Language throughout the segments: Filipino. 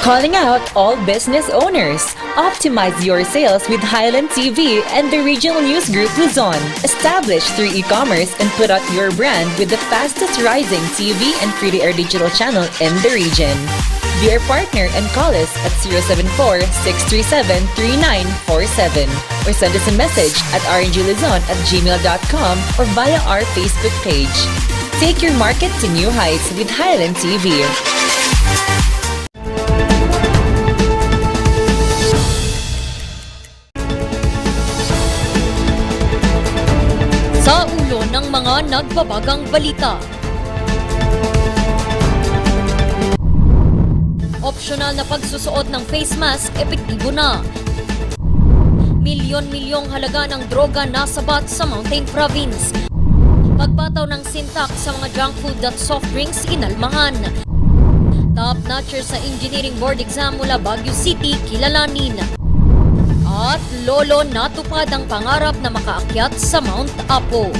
Calling out all business owners. Optimize your sales with Highland TV and the Regional News Group Luzon. Establish through e-commerce and put out your brand with the fastest rising TV and free-to-air digital channel in the region. Be our partner and call us at 074-637-3947 or send us a message at rngluzon@gmail.com or via our Facebook page. Take your market to new heights with Highland TV. Sa ulo ng mga nagbabagang balita. Optional na pagsusuot ng face mask, epektibo na. Milyon-milyong halaga ng droga nasabat sa Mountain Province. Pagpataw ng sintak sa mga junk food at soft drinks inalmahan. Top-notcher sa Engineering Board exam mula Baguio City kilalanin. At lolo natupad ang pangarap na makaakyat sa Mount Apo.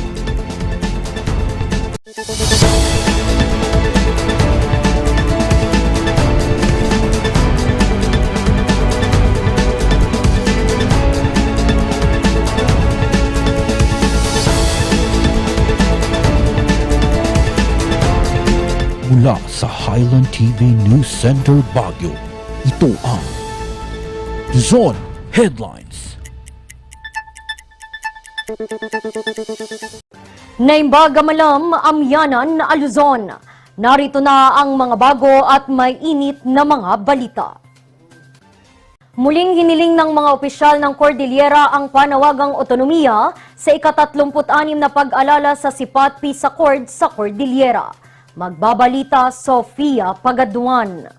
Mula sa Highland TV News Center Baguio, ito ang Luzon Headlines. Naimbaga malam amyanan na Luzon. Narito na ang mga bago at may init na mga balita. Muling hiniling ng mga opisyal ng Cordillera ang panawagang otonomiya sa ika-36 na pag-alala sa Sipat Peace Accord sa Cordillera. Magbabalita Sofia Pagaduan.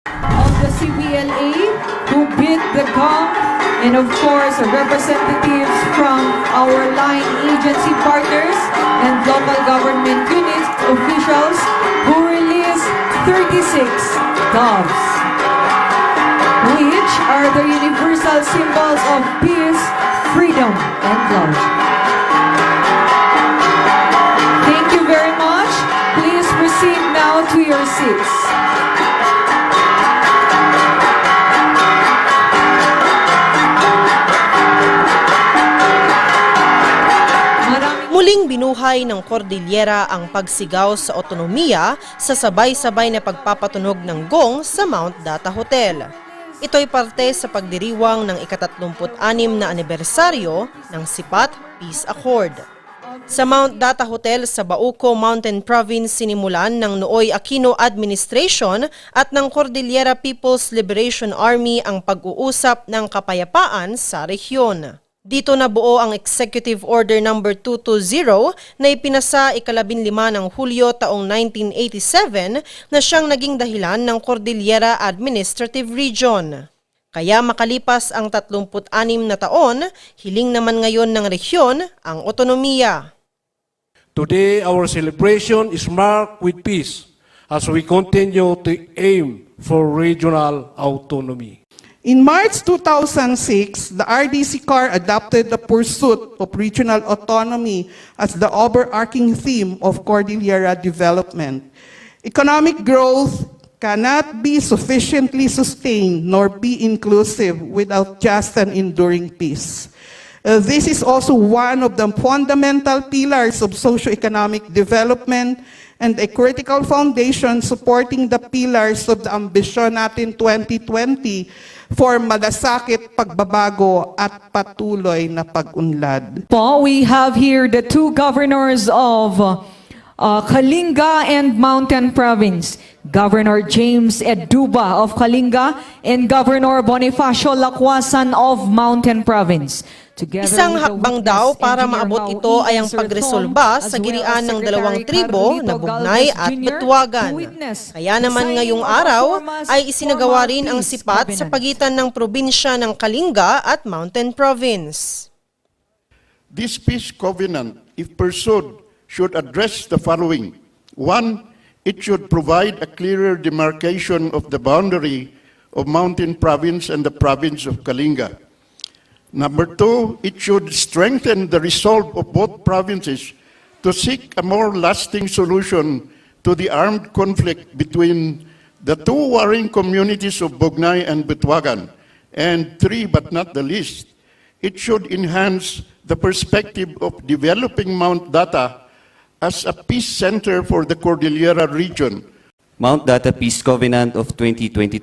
Of the CBLA who beat the gong, and of course representatives from our line agency partners and local government units officials who released 36 doves, which are the universal symbols of peace, freedom, and love. Thank you very much. Please proceed now to your seats. Muling binuhay ng Cordillera ang pagsigaw sa otonomiya sa sabay-sabay na pagpapatunog ng gong sa Mount Data Hotel. Ito'y parte sa pagdiriwang ng ika-36 na anibersaryo ng Sipat Peace Accord. Sa Mount Data Hotel sa Bauco Mountain Province sinimulan ng Nooy Aquino Administration at ng Cordillera People's Liberation Army ang pag-uusap ng kapayapaan sa rehiyon. Dito nabuo ang Executive Order No. 220 na ipinasa ika-15 ng Hulyo taong 1987 na siyang naging dahilan ng Cordillera Administrative Region. Kaya makalipas ang 36 na taon, hiling naman ngayon ng rehiyon ang otonomiya. Today, our celebration is marked with peace as we continue to aim for regional autonomy. In March 2006, the RDC-CAR adopted the pursuit of regional autonomy as the overarching theme of Cordillera development. Economic growth cannot be sufficiently sustained nor be inclusive without just and enduring peace. This is also one of the fundamental pillars of socio-economic development and a critical foundation supporting the pillars of the Ambisyon Natin 2020 for malasakit pagbabago at patuloy na pag-unlad. We have here the two governors of Kalinga and Mountain Province, Governor James Eduba of Kalinga and Governor Bonifacio Lacwasan of Mountain Province. Isang hakbang daw para maabot ito ay ang pagresolba sa girian ng dalawang tribo na Bugnay at Betwagan. Kaya naman ngayong araw ay isinagawa rin ang sipat sa pagitan ng probinsya ng Kalinga at Mountain Province. This peace covenant, if pursued, should address the following. 1. It should provide a clearer demarcation of the boundary of Mountain Province and the province of Kalinga. Number 2, it should strengthen the resolve of both provinces to seek a more lasting solution to the armed conflict between the two warring communities of Bognay and Butuagan, and three but not the least, it should enhance the perspective of developing Mount Data as a peace center for the Cordillera region. Mount Data Peace Covenant of 2022,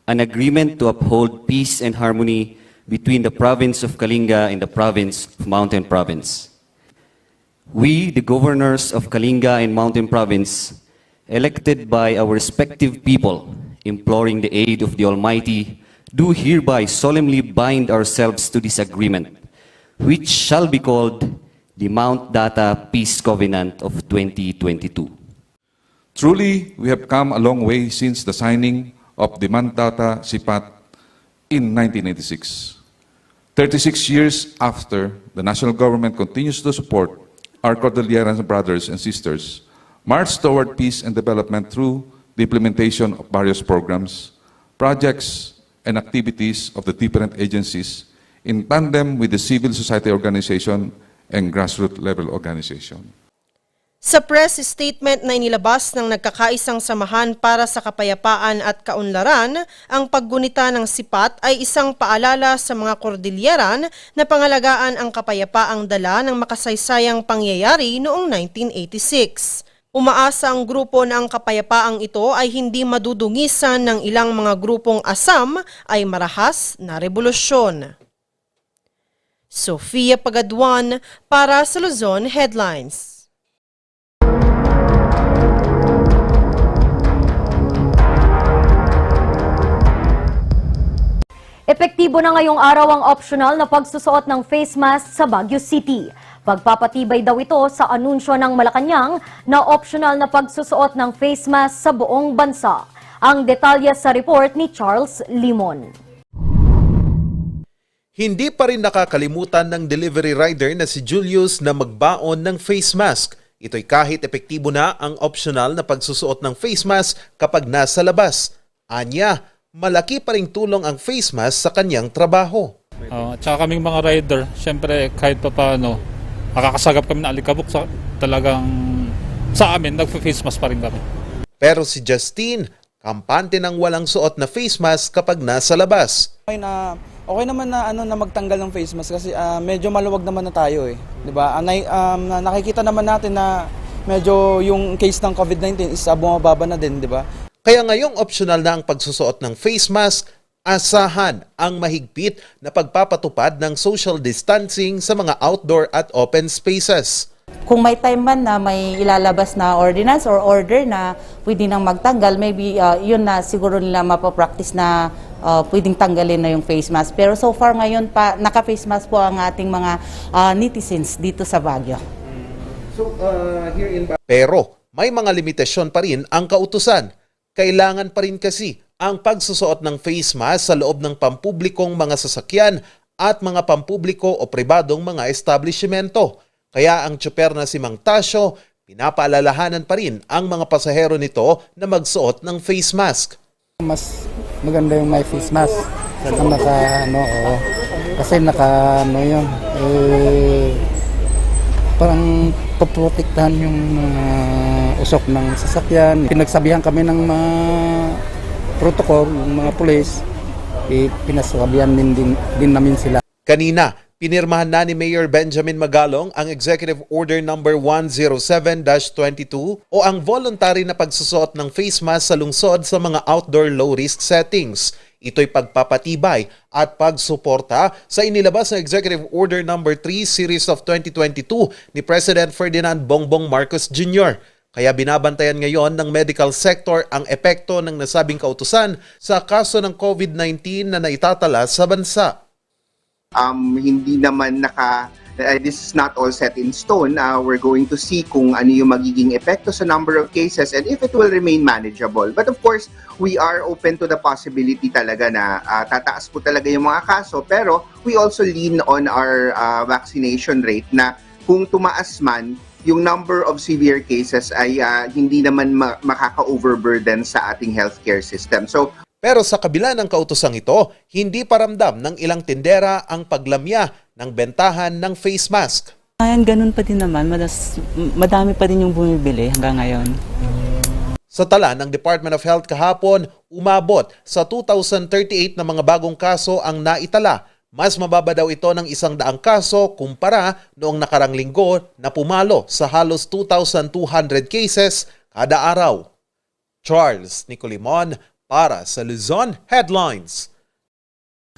an agreement to uphold peace and harmony between the province of Kalinga and the province of Mountain Province. We, the governors of Kalinga and Mountain Province, elected by our respective people, imploring the aid of the Almighty, do hereby solemnly bind ourselves to this agreement, which shall be called the Mount Data Peace Covenant of 2022. Truly, we have come a long way since the signing of the Mount Data CPAT in 1986. 36 years after, the national government continues to support our Cordilleran brothers and sisters march toward peace and development through the implementation of various programs, projects, and activities of the different agencies in tandem with the civil society organization and grassroots level organization. Sa press statement na inilabas ng nagkakaisang samahan para sa kapayapaan at kaunlaran, ang paggunita ng sipat ay isang paalala sa mga Cordilleran na pangalagaan ang kapayapaang dala ng makasaysayang pangyayari noong 1986. Umaasa ang grupo na ang kapayapaang ito ay hindi madudungisan ng ilang mga grupong asam ay marahas na revolusyon. Sofia Pagaduan para sa Luzon Headlines. Epektibo na ngayong araw ang optional na pagsusuot ng face mask sa Baguio City. Pagpapatibay daw ito sa anunsyo ng Malacanang na optional na pagsusuot ng face mask sa buong bansa. Ang detalye sa report ni Charles Limon. Hindi pa rin nakakalimutan ng delivery rider na si Julius na magbaon ng face mask. Ito'y kahit epektibo na ang optional na pagsusuot ng face mask kapag nasa labas. Anya, malaki pa ring tulong ang face mask sa kanyang trabaho. Tsaka kaming mga rider, syempre kahit pa paano, makakasagap kami na alikabok talagang sa amin, nag-face mask pa rin kami. Pero si Justine, kampante ng walang suot na face mask kapag nasa labas. Okay naman na na magtanggal ng face mask kasi medyo maluwag naman na tayo eh, 'di ba? Nakikita naman natin na medyo yung case ng COVID-19 is bumababa na din, 'di ba? Kaya ngayong optional na ang pagsusuot ng face mask, asahan ang mahigpit na pagpapatupad ng social distancing sa mga outdoor at open spaces. Kung may time man na may ilalabas na ordinance or order na pwede nang magtanggal, maybe yun na siguro nila mapapractice na pwedeng tanggalin na yung face mask. Pero so far ngayon pa, naka-face mask po ang ating mga netizens dito sa Baguio. Pero may mga limitasyon pa rin ang kautusan. Kailangan pa rin kasi ang pagsusuot ng face mask sa loob ng pampublikong mga sasakyan at mga pampubliko o pribadong mga establishmento. Kaya ang tsuper na si Mang Tasyo, pinapaalalahanan pa rin ang mga pasahero nito na magsuot ng face mask. Mas maganda yung may face mask. Kasi yun, parang paprotektahan yung usok ng sasakyan. Pinagsabihan kami ng mga protocol, ng mga pulis, pinasabihan din namin sila. Kanina, pinirmahan na ni Mayor Benjamin Magalong ang Executive Order No. 107-22 o ang voluntary na pagsusuot ng face mask sa lungsod sa mga outdoor low-risk settings. Ito'y pagpapatibay at pagsuporta sa inilabas na Executive Order No. 3 Series of 2022 ni President Ferdinand Bongbong Marcos Jr. Kaya binabantayan ngayon ng medical sector ang epekto ng nasabing kautusan sa kaso ng COVID-19 na naitatala sa bansa. Hindi naman this is not all set in stone. We're going to see kung ano yung magiging epekto sa number of cases and if it will remain manageable. But of course, we are open to the possibility talaga na tataas po talaga yung mga kaso, pero we also lean on our vaccination rate na kung tumaas man, yung number of severe cases ay hindi naman makaka-overburden sa ating healthcare system. Pero sa kabila ng kautosang ito, hindi paramdam ng ilang tindera ang paglamya ng bentahan ng face mask. Ganun pa din naman, madami pa din yung bumibili hanggang ngayon. Sa tala ng Department of Health kahapon, umabot sa 2,038 na mga bagong kaso ang naitala. Mas mababa daw ito ng 100 kaso kumpara noong nakarang linggo na pumalo sa halos 2,200 cases kada araw. Charles Nicolimon para sa Luzon Headlines.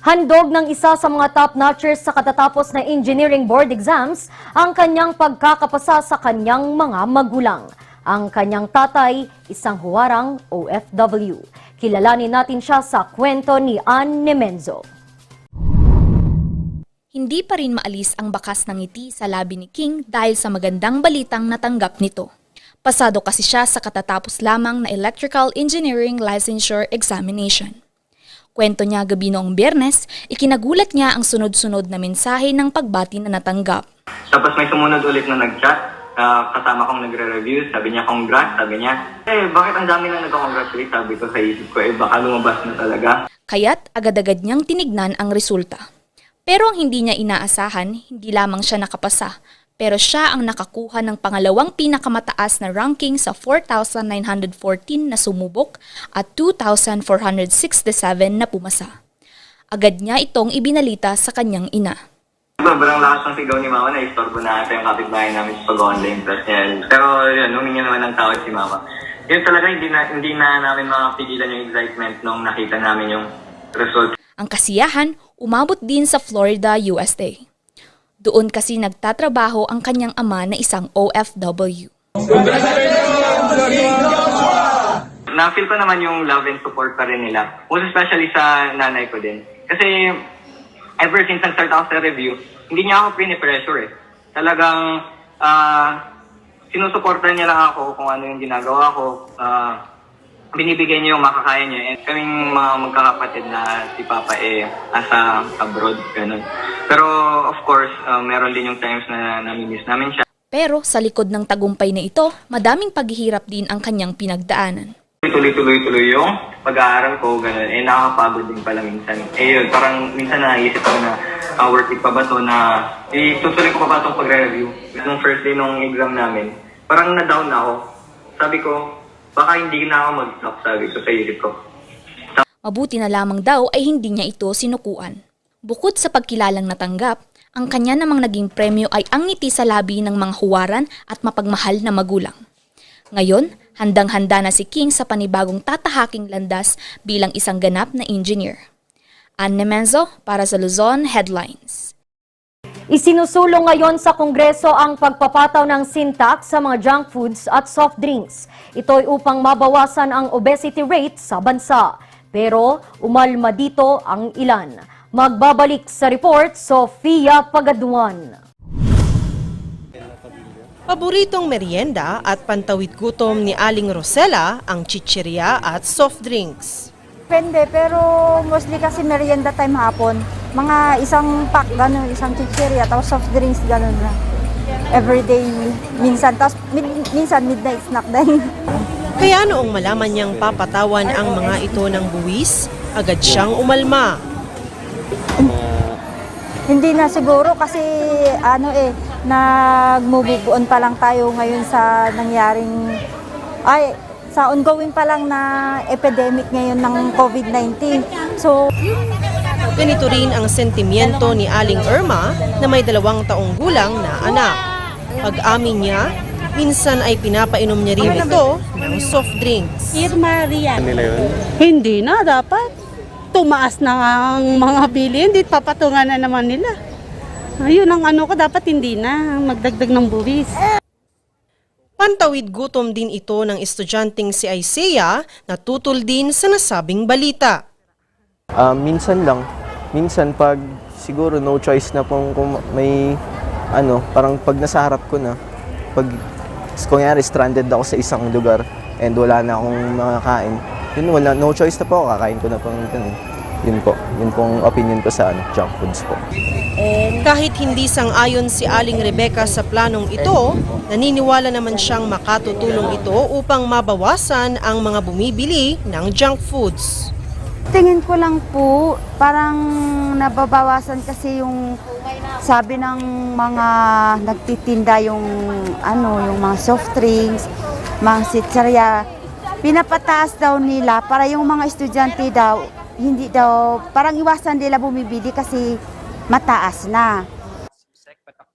Handog ng isa sa mga top-notchers sa katatapos na engineering board exams ang kanyang pagkakapasa sa kanyang mga magulang. Ang kanyang tatay, isang huwarang OFW. Kilalanin natin siya sa kwento ni Ann Nemenzo. Hindi pa rin maalis ang bakas ng ngiti sa labi ni King dahil sa magandang balitang natanggap nito. Pasado kasi siya sa katatapos lamang na Electrical Engineering Licensure Examination. Kwento niya gabi noong Biyernes, ikinagulat niya ang sunod-sunod na mensahe ng pagbati na natanggap. Tapos may sumunod ulit na nag-chat, kasama kong nagre-review, sabi niya congrats, sabi niya, bakit ang dami na nag-congratulate? Sabi ko sa isip ko, baka lumabas na talaga. Kaya't agad-agad niyang tinignan ang resulta. Pero ang hindi niya inaasahan, hindi lamang siya nakapasa, pero siya ang nakakuha ng pangalawang pinakamataas na ranking sa 4,914 na sumubok at 2,467 na pumasa. Agad niya itong ibinalita sa kanyang ina. Sobrang lakas ng sigaw ni Mama na istorbo na ata yung kapitbahay namin sa pag-online test niya. Pero yun, humingi naman ng tawad si Mama. Yun talaga, hindi na namin makapigilan yung excitement nung nakita namin yung result. Ang kasiyahan, umabot din sa Florida, USA. Doon kasi nagtatrabaho ang kanyang ama na isang OFW. Na-feel ko naman yung love and support pa rin nila. Most especially sa nanay ko din. Kasi ever since nag-start ako sa review, hindi niya ako pinipressure . Talagang sinusuportan niya lang ako kung ano yung ginagawa ko. Binibigyan niya yung makakaya niya. And kaming mga magkakapatid na si Papa asa abroad, ganun. Pero of course, meron din yung times na namimiss namin siya. Pero sa likod ng tagumpay na ito, madaming paghihirap din ang kanyang pinagdaanan. Tuloy-tuloy yung pag-aaral ko, ganun. Nakakapagod din pala minsan. Yun, parang minsan naisip ko na worth it pa ba to na itutuloy ko pa ba itong pagre-review. Nung first day nung exam namin, parang na-down ako. Sabi ko, baka hindi na ako mag-stop, sabi ko sa isip ko. Mabuti na lamang daw ay hindi niya ito sinukuan. Bukod sa pagkilalang natanggap, ang kanya namang naging premyo ay ang ngiti sa labi ng mga huwaran at mapagmahal na magulang. Ngayon, handang-handa na si King sa panibagong tatahaking landas bilang isang ganap na engineer. Ann Nemenzo para sa Luzon Headlines. Isinusulong ngayon sa Kongreso ang pagpapataw ng sin tax sa mga junk foods at soft drinks. Ito'y upang mabawasan ang obesity rate sa bansa. Pero umalma dito ang ilan. Magbabalik sa report, Sofia Pagaduan. Paboritong merienda at pantawid gutom ni Aling Rosela ang chichirya at soft drinks. Depende, pero mostly kasi merienda time hapon. Mga isang pack, gano'n, isang chichirya, tapos soft drinks, gano'n na. Everyday, minsan. Tapos minsan midnight snack din. Kaya noong malaman niyang papatawan ang mga ito ng buwis, agad siyang umalma. Hindi na siguro kasi nag-move on pa lang tayo ngayon sa nangyaring, sa ongoing pa lang na epidemic ngayon ng COVID-19. So, ganito rin ang sentimiento ni Aling Irma na may 2 taong gulang na anak. Pag-amin niya, minsan ay pinapainom niya rin ito ng soft drinks. Hindi na, dapat. Tumaas na ang mga bilihin, hindi papatungan na naman nila. Ayun ang dapat hindi na, magdagdag ng buwis. Pantawid gutom din ito ng estudyanteng si Isaiah na tutol din sa nasabing balita. Minsan lang. Minsan pag siguro no choice na kung may parang pag nasa harap ko na, pag kunyari stranded ako sa isang lugar and wala na akong makakain, no choice na po ako, kakain ko na pang yun pong opinion ko sa junk foods po. Kahit hindi sang-ayon si Aling Rebecca sa planong ito, naniniwala naman siyang makatutulong ito upang mabawasan ang mga bumibili ng junk foods. tingin ko lang po, parang nababawasan kasi yung sabi ng mga nagtitinda yung mga soft drinks, mga sitsarya. pinapataas daw nila para yung mga estudyante daw, hindi daw, parang iwasan nila bumibili kasi mataas na.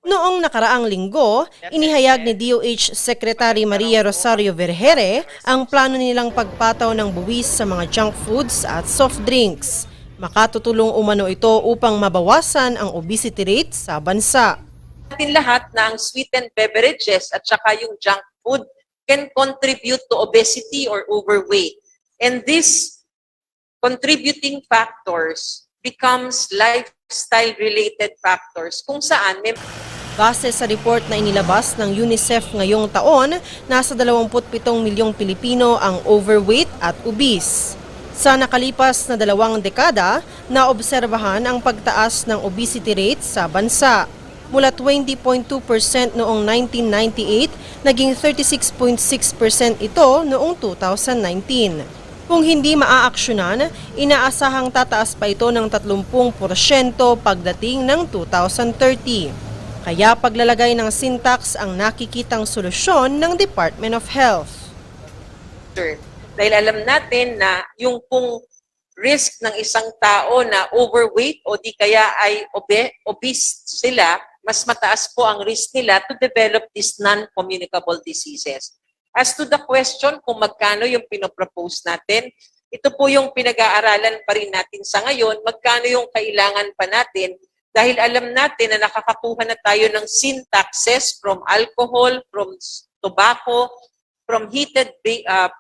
Noong nakaraang linggo, inihayag ni DOH Secretary Maria Rosario Vergere ang plano nilang pagpataw ng buwis sa mga junk foods at soft drinks. Makatutulong umano ito upang mabawasan ang obesity rate sa bansa. Natin lahat na ang sweetened beverages at saka yung junk food can contribute to obesity or overweight. And these contributing factors becomes lifestyle-related factors kung saan may... Base sa report na inilabas ng UNICEF ngayong taon, nasa 27 milyong Pilipino ang overweight at obese. Sa nakalipas na 2 dekada, naobserbahan ang pagtaas ng obesity rate sa bansa. Mula 20.2% noong 1998, naging 36.6% ito noong 2019. Kung hindi maaaksyonan, inaasahang tataas pa ito ng 30% pagdating ng 2030. Kaya paglalagay ng syntax ang nakikitang solusyon ng Department of Health. Dahil alam natin na yung pong risk ng isang tao na overweight o di kaya ay obese sila, mas mataas po ang risk nila to develop these non-communicable diseases. As to the question kung magkano yung pinopropose natin, ito po yung pinag-aaralan pa rin natin sa ngayon, magkano yung kailangan pa natin dahil alam natin na nakakakuha na tayo ng syntaxes from alcohol, from tobacco, from heated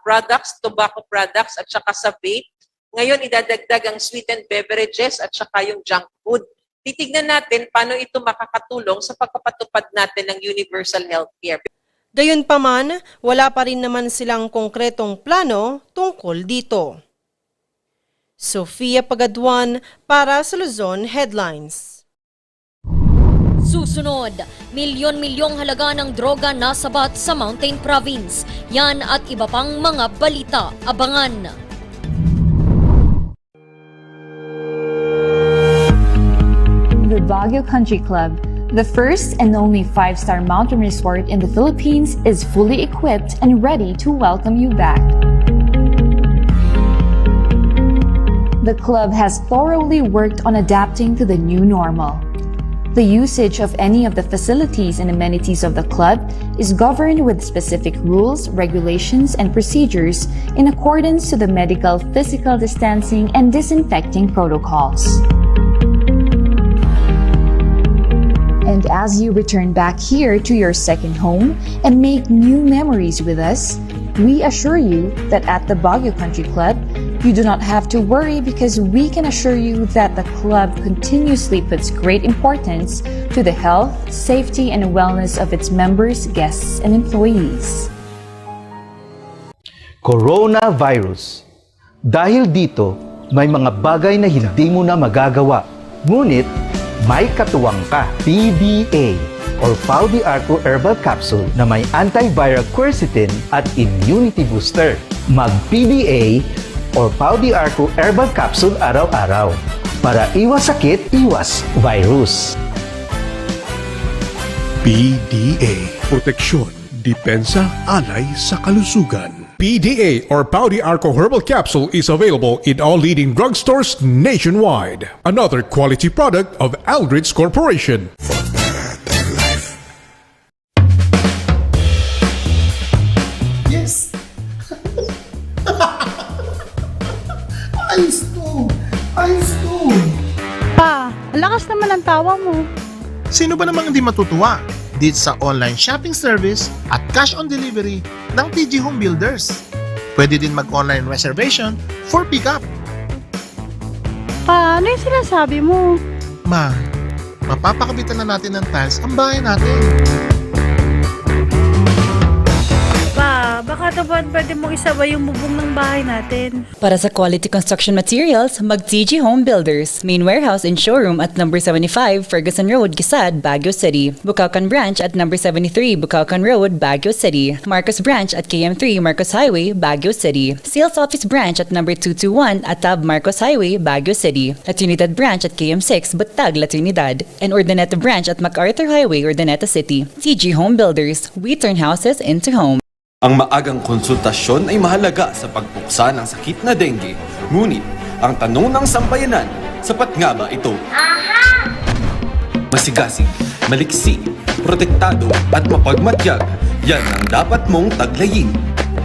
products, tobacco products at saka sa vape. Ngayon idadagdag ang sweetened beverages at saka yung junk food. Titignan natin paano ito makakatulong sa pagpapatupad natin ng universal healthcare. Gayunpaman, wala pa rin naman silang konkretong plano tungkol dito. Sofia Pagaduan para sa Luzon Headlines. Susunod, milyon-milyong halaga ng droga nasabat sa Mountain Province. Yan at iba pang mga balita. Abangan! The Baguio Country Club, the first and only 5-star mountain resort in the Philippines, is fully equipped and ready to welcome you back. The club has thoroughly worked on adapting to the new normal. The usage of any of the facilities and amenities of the club is governed with specific rules, regulations, and procedures in accordance to the medical, physical distancing, and disinfecting protocols. And as you return back here to your second home and make new memories with us, we assure you that at the Baguio Country Club, you do not have to worry because we can assure you that the club continuously puts great importance to the health, safety, and wellness of its members, guests, and employees. Coronavirus. Dahil dito, may mga bagay na hindi mo na magagawa. Ngunit, may katuwang ka. PDA or Pau de Arco Herbal Capsule na may antiviral quercetin at immunity booster. Mag-PDA or Pau de Arco Herbal Capsule araw-araw para iwas sakit, iwas virus. PDA. Proteksyon, depensa, alay sa kalusugan. PDA or Pau de Arco Herbal Capsule is available in all leading drugstores nationwide. Another quality product of Aldrich Corporation. Yes! Ayos to! Ayos to! Pa, lakas naman ang tawa mo. Sino ba namang hindi matutuwa dito sa online shopping service at cash on delivery ng TG Home Builders? Pwede din mag-online reservation for pickup. Pa, ano yung sinasabi mo? Ma, mapapakabitan na natin ng tiles ang bahay natin. Pa, baka naman pwede mong isabay yung bubong ng bahay natin. Para sa quality construction materials, mag-TG Home Builders. Main warehouse and showroom at number 75 Ferguson Road, Gisad, Baguio City. Bucaucan Branch at number 73 Bucaucan Road, Baguio City. Marcos Branch at KM3 Marcos Highway, Baguio City. Sales Office Branch at number 221 Atab Marcos Highway, Baguio City. La Trinidad Branch at KM6 Batag, La Trinidad. And Urdaneta Branch at MacArthur Highway, Urdaneta City. TG Home Builders. We turn houses into homes. Ang maagang konsultasyon ay mahalaga sa pagpuksa ng sakit na dengue. Ngunit, ang tanong ng sambayanan, sapat nga ba ito? Masigasig, maliksi, protektado at mapagmatyag, yan ang dapat mong taglayin.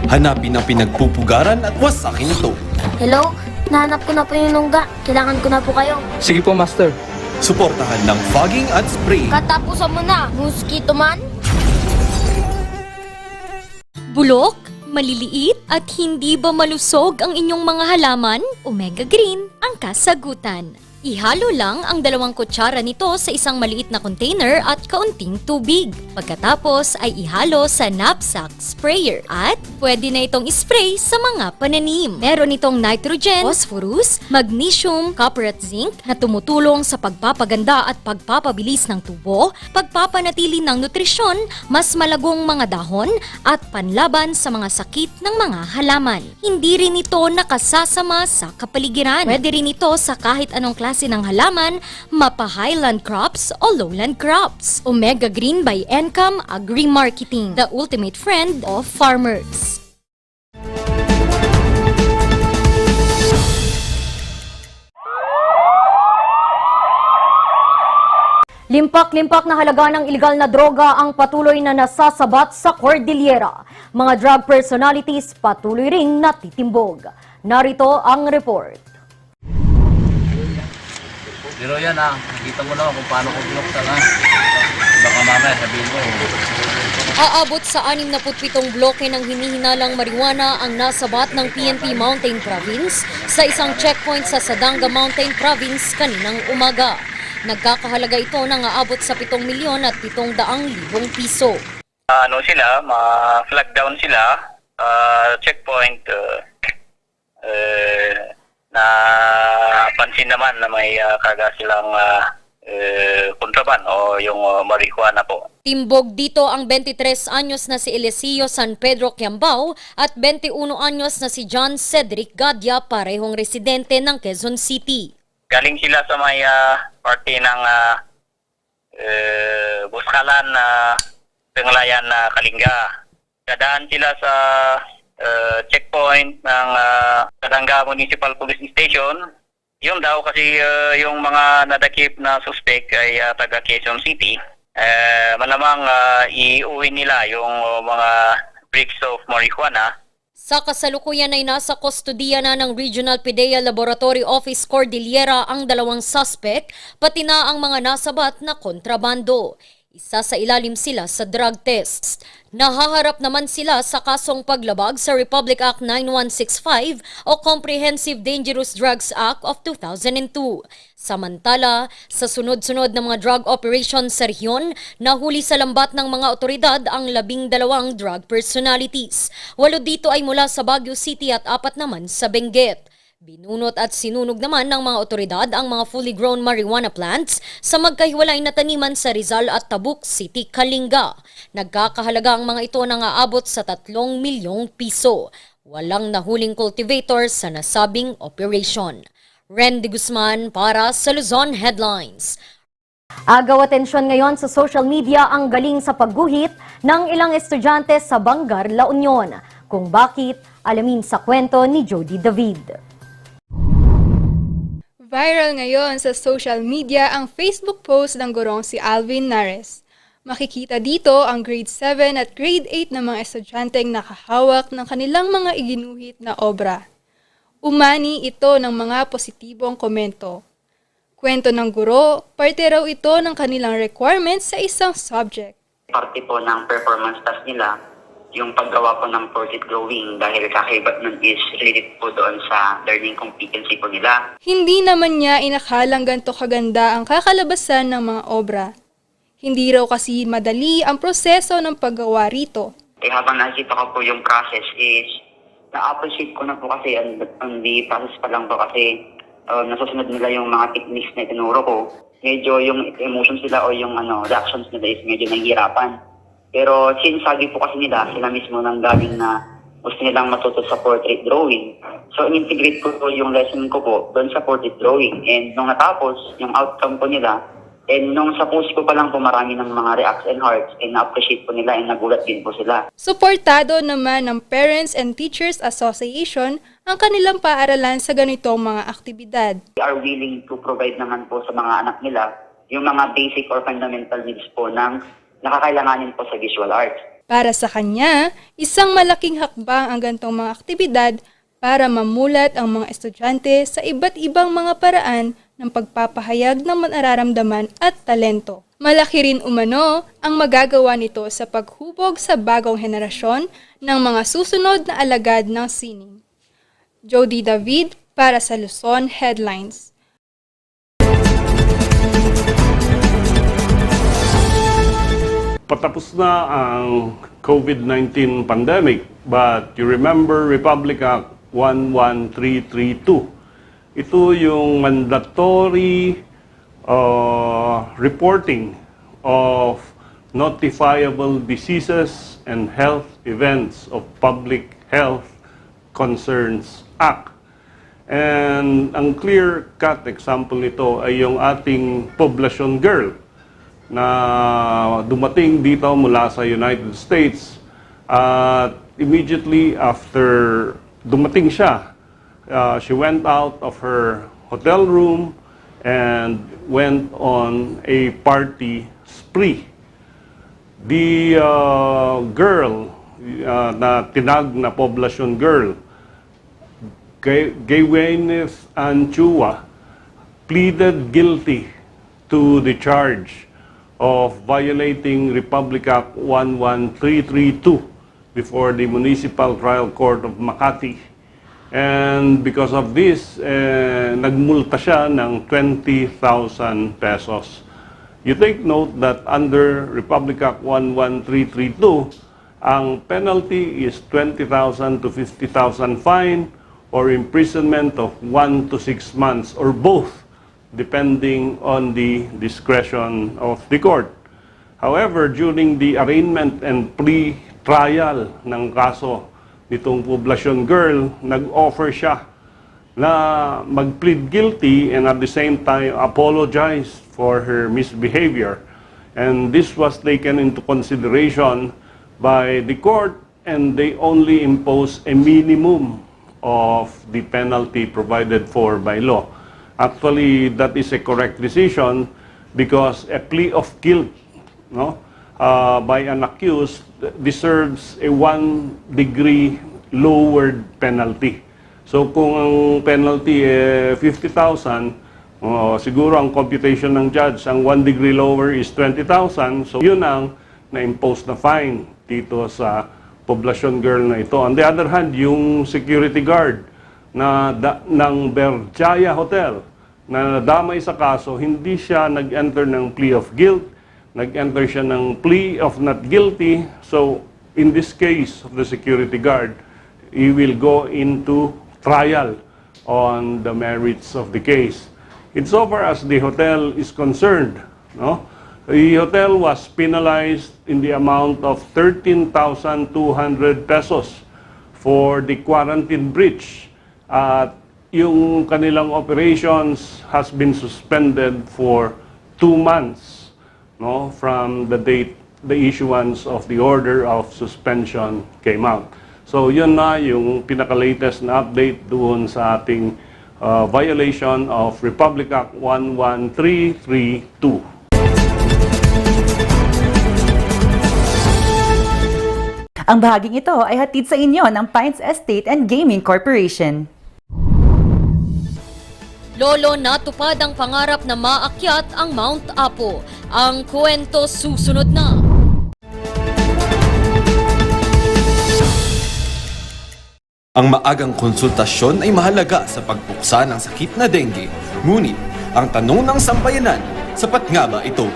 Hanapin ang pinagpupugaran at wasakin ito. Hello? Nahanap ko na po yung nungga. Kailangan ko na po kayo. Sige po, Master. Suportahan ng fogging at spray. Katapusan mo na, mosquito man. Bulok, maliliit at hindi ba malusog ang inyong mga halaman? Omega Green ang kasagutan. Ihalo lang ang 2 kutsara nito sa isang maliit na container at kaunting tubig. Pagkatapos ay ihalo sa knapsack sprayer at pwede na itong spray sa mga pananim. Meron itong nitrogen, phosphorus, magnesium, copper at zinc na tumutulong sa pagpapaganda at pagpapabilis ng tubo, pagpapanatili ng nutrisyon, mas malagong mga dahon at panlaban sa mga sakit ng mga halaman. Hindi rin ito nakasasama sa kapaligiran. Pwede rin ito sa kahit anong klase ng halaman, mapa highland crops o lowland crops. Omega Green by Encam Agri-Marketing, the ultimate friend of farmers. Limpak-limpak na halaga ng ilegal na droga ang patuloy na nasasabat sa Cordillera. Mga drug personalities patuloy ring natitimbog. Narito ang report. Pero yan nakikita mo naman kung paano ko binuksan Baka mamaya sabihin mo. Aabot sa 67 bloke ng hinihinalang marijuana ang nasabat ng PNP Mountain Province sa isang checkpoint sa Sadanga Mountain Province kaninang umaga. Nagkakahalaga ito ng aabot sa 7,700,000 piso. Ma-flag down sila, checkpoint, na pansin naman na may karga silang kontraban o yung marijuana po. Timbog dito ang 23 anyos na si Eliseo San Pedro Quiambao at 21 anyos na si John Cedric Gadia, parehong residente ng Quezon City. Galing sila sa may parte ng Buskalan na Panglayan na Kalinga. Dadaan sila sa checkpoint ng Sadanga Municipal Police Station. Yun daw kasi yung mga nadakip na suspect ay taga Quezon City. Malamang iuwi nila yung mga bricks of marijuana. Sa kasalukuyan ay nasa kustodiya na ng Regional PDEA Laboratory Office Cordillera ang 2 suspect, pati na ang mga nasabat na kontrabando. Isa sa ilalim sila sa drug tests. Nahaharap naman sila sa kasong paglabag sa Republic Act 9165 o Comprehensive Dangerous Drugs Act of 2002. Samantala, sa sunod-sunod na mga drug operations sa rehiyon, nahuli sa lambat ng mga otoridad ang 12 drug personalities. 8 dito ay mula sa Baguio City at 4 naman sa Benguet. Binunot at sinunog naman ng mga otoridad ang mga fully grown marijuana plants sa magkahiwalay na taniman sa Rizal at Tabuk City, Kalinga. Nagkakahalaga ang mga ito nang aabot sa 3 milyong piso. Walang nahuling cultivator sa nasabing operation. Randy Guzman para sa Luzon Headlines. Agaw atensyon ngayon sa social media ang galing sa pagguhit ng ilang estudyante sa Bangar, La Union. Kung bakit, alamin sa kwento ni Jody David. Viral ngayon sa social media ang Facebook post ng gurong si Alvin Nares. Makikita dito ang grade 7 at grade 8 na mga estudyanteng nakahawak ng kanilang mga iginuhit na obra. Umani ito ng mga positibong komento. Kwento ng guro, parte raw ito ng kanilang requirements sa isang subject. Parte po ng performance task nila yung paggawa ko ng portrait drawing dahil kakaiba nun is related po doon sa learning competency po nila. Hindi naman niya inakalang ganito kaganda ang kakalabasan ng mga obra. Hindi raw kasi madali ang proseso ng paggawa rito. Habang nakikita ko po yung process is na-appreciate ko na po kasi on the process pa lang po kasi nasusunod nila yung mga techniques na tinuro ko. Medyo yung emotions nila o yung reactions nila is medyo nahihirapan. Pero sinasagi po kasi nila, sila mismo nang galing na gusto nilang matuto sa portrait drawing. So, in-integrate ko po yung lesson ko po doon sa portrait drawing. And nung natapos, yung outcome po nila, And nung sa post ko pa lang po, marami ng mga reacts and hearts and na-appreciate po nila and nagulat din po sila. Suportado naman ng Parents and Teachers Association ang kanilang paaralan sa ganitong mga aktibidad. They are willing to provide naman po sa mga anak nila yung mga basic or fundamental needs po ng nakakailanganin po sa visual arts. Para sa kanya, isang malaking hakbang ang ganitong mga aktibidad para mamulat ang mga estudyante sa iba't ibang mga paraan ng pagpapahayag ng mararamdaman at talento. Malaki rin umano ang magagawa nito sa paghubog sa bagong henerasyon ng mga susunod na alagad ng sining. Jody David para sa Luzon Headlines. Patapos na ang COVID-19 pandemic, but you remember Republic Act 11332. Ito yung mandatory reporting of notifiable diseases and health events of Public Health Concerns Act. And ang clear-cut example nito ay yung ating poblasyon girl na dumating dito mula sa United States at immediately after dumating siya, she went out of her hotel room and went on a party spree. The girl na tinag na poblasyon girl, Gaywyneth Anchua, pleaded guilty to the charge of violating Republic Act 11332 before the Municipal Trial Court of Makati. And because of this, nagmulta siya ng 20,000 pesos. You take note that under Republic Act 11332, ang penalty is 20,000 to 50,000 fine or imprisonment of 1 to 6 months or both, depending on the discretion of the court. However, during the arraignment and pre-trial ng kaso nitong poblasyon girl, nag-offer siya na mag-plead guilty and at the same time apologize for her misbehavior. And this was taken into consideration by the court and they only impose a minimum of the penalty provided for by law. Actually, that is a correct decision because a plea of guilt, by an accused deserves a 1-degree lowered penalty. So kung ang penalty 50,000, siguro ang computation ng judge, ang 1 degree lower is 20,000. So yun ang na-impose na fine dito sa poblasyon girl na ito. On the other hand, yung security guard ng Berjaya Hotel na nadamay sa kaso, hindi siya nag-enter ng plea of guilt, nag-enter siya ng plea of not guilty. So, in this case of the security guard, he will go into trial on the merits of the case. Insofar as the hotel is concerned, the hotel was penalized in the amount of 13,200 pesos for the quarantine breach. Yung kanilang operations has been suspended for 2 months. From the date the issuance of the order of suspension came out. So yun na yung pinaka-latest na update doon sa ating violation of Republic Act 11332. Ang bahaging ito ay hatid sa inyo ng Pines Estate and Gaming Corporation. Lolo, natupad ang pangarap na maakyat ang Mount Apo. Ang kwento susunod na. Ang maagang konsultasyon ay mahalaga sa pagpuksa ng sakit na dengue. Ngunit, ang tanong ng sambayanan, sapat nga ba ito?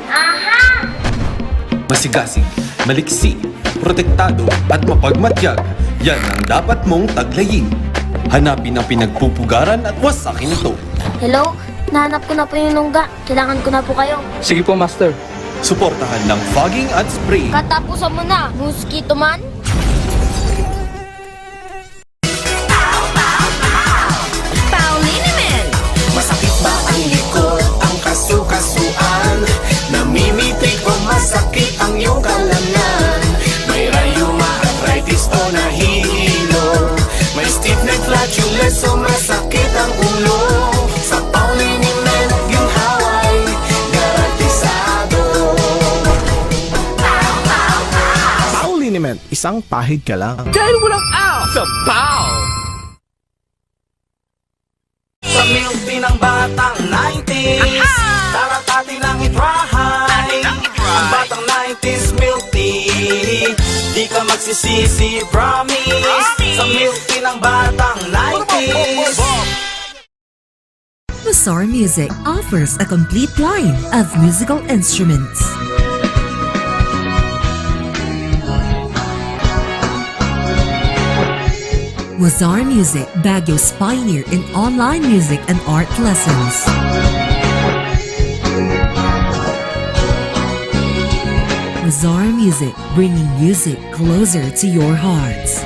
Masigasig, maliksi, protektado at mapagmatyag, yan ang dapat mong taglayin. Hanapin ang pinagpupugaran at wasakin ito. Hello? Nahanap ko na po yung nungga. Kailangan ko na po kayo. Sige po, Master. Suportahan ng fogging at spraying. Katapusan mo na, mosquito man. Masakit ba ang likod, ang kasukasuan? isang pahid ka lang. Dahil walang out sa POW! Sa milk din ng batang 90s, tara't atin lang i-try. Ang batang 90s milk tea, di ka magsisisi, promise. Sa milk din ng batang 90s. Bazaar Music offers a complete line of musical instruments. Bazaar Music, Baguio's pioneer in online music and art lessons. Bazaar Music, bringing music closer to your hearts.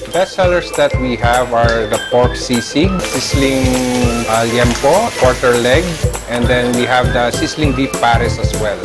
Best sellers that we have are the pork sisig, sizzling liempo, quarter leg, and then we have the sizzling beef pares as well.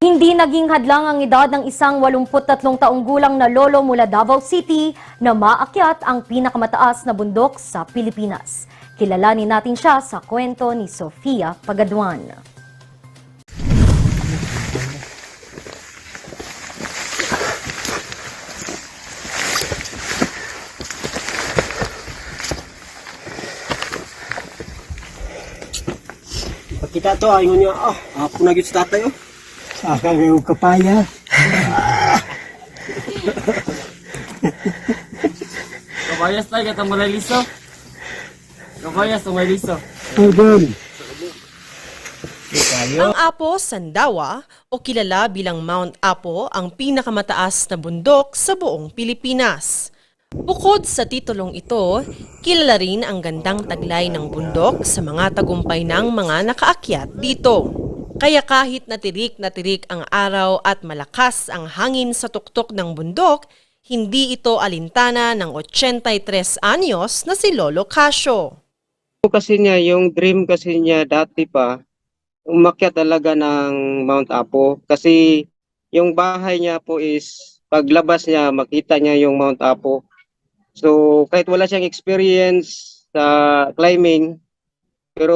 Hindi naging hadlang ang edad ng isang 83 taong gulang na lolo mula Davao City na maakyat ang pinakamataas na bundok sa Pilipinas. Kilalanin natin siya sa kwento ni Sofia Pagaduan. Kita to ayon niya, ako na gyud sa tatay. Saka yung kapaya. Kabayas tayo, katang malay liso. Kabayas, tumay liso. Ang Apo Sandawa o kilala bilang Mount Apo ang pinakamataas na bundok sa buong Pilipinas. Bukod sa titulong ito, kilala rin ang gandang taglay ng bundok sa mga tagumpay ng mga nakaakyat dito. Kaya kahit na tirik ang araw at malakas ang hangin sa tuktok ng bundok, hindi ito alintana ng 83 anyos na si Lolo Casio. Kasi niya, yung dream kasi niya dati pa, umakyat talaga ng Mount Apo. Kasi yung bahay niya po is, paglabas niya, makita niya yung Mount Apo. So kahit wala siyang experience sa climbing, pero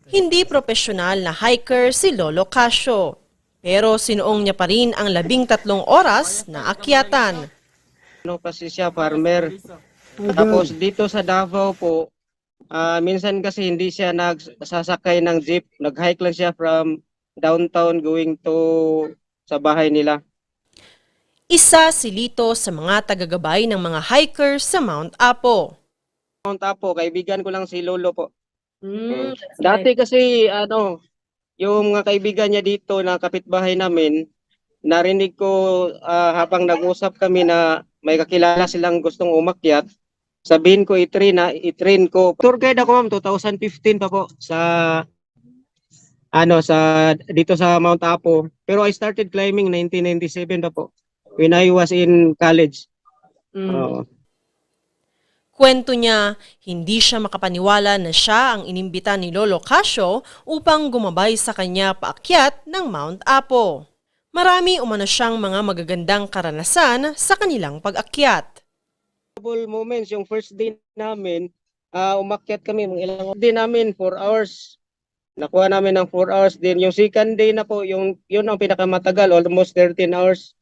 hindi profesional na hiker si Lolo Casio, pero sinuong niya pa rin ang 13 oras na akyatan. Kasi siya farmer. Tapos dito sa Davao po, minsan kasi hindi siya nagsasakay ng jeep. Nag-hike lang siya from downtown going to sa bahay nila. Isa si Lito sa mga tagagabay ng mga hikers sa Mount Apo. Mount Apo, kaibigan ko lang si Lolo po. Dati kasi yung mga kaibigan niya dito na kapitbahay namin, narinig ko habang nag-usap kami na may kakilala silang gustong umakyat. Sabihin ko i-train ko. Tour guide ako ma'am 2015 pa po sa dito sa Mount Apo. Pero I started climbing 1997 pa po when I was in college. Kwento niya, hindi siya makapaniwala na siya ang inimbita ni Lolo Casio upang gumabay sa kanya paakyat ng Mount Apo. Marami umano siyang mga magagandang karanasan sa kanilang pag-akyat. Moments, yung first day namin, umakyat kami, mga ilang day namin, 4 hours. Nakuha namin ng 4 hours din. Yung second day na po, yun ang pinakamatagal, almost 13 hours.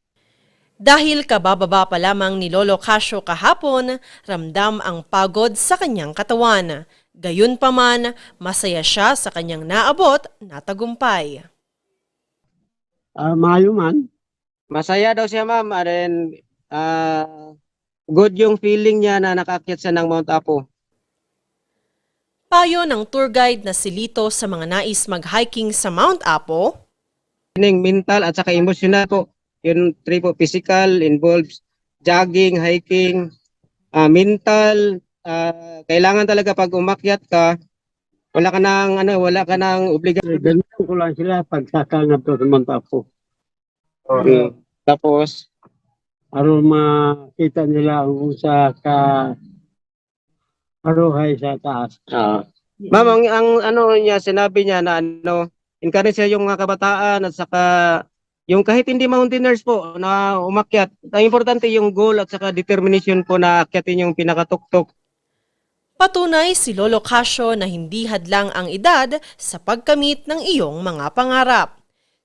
Dahil kabababa pa lamang ni Lolo Casio kahapon, ramdam ang pagod sa kanyang katawan. Gayunpaman, masaya siya sa kanyang naabot na tagumpay. Mayo man. Masaya daw siya, ma'am. And then, good yung feeling niya na nakaakyat siya ng Mount Apo. Payo ng tour guide na si Lito sa mga nais mag-hiking sa Mount Apo. Mental at saka emotional po. Yung 3 po, physical, involves jogging, hiking, mental. Kailangan talaga pag umakyat ka, wala ka nang obligasyon. Ganyan ko lang sila pagkakangap to sa Mount Apo. Okay. Tapos, aron makita nila ang usa ka aruhay sa taas. Ma'am, ang niya, sinabi niya na encourage siya yung mga kabataan at saka yung kahit hindi mountaineers po na umakyat. Ang importante yung goal at saka determination po na akyatin yung pinakatuktok. Patunay si Lolo Casio na hindi hadlang ang edad sa pagkamit ng iyong mga pangarap.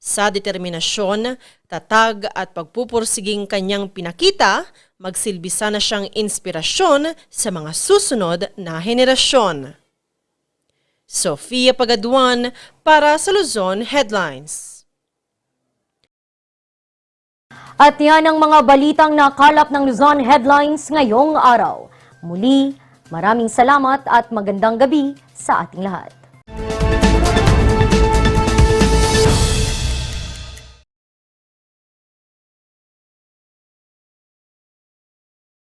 Sa determinasyon, tatag at pagpupursiging kanyang pinakita, magsilbi sana siyang inspirasyon sa mga susunod na henerasyon. Sofia Pagaduan para sa Luzon Headlines. At yan ang mga balitang nakalap ng Luzon Headlines ngayong araw. Muli, maraming salamat at magandang gabi sa ating lahat.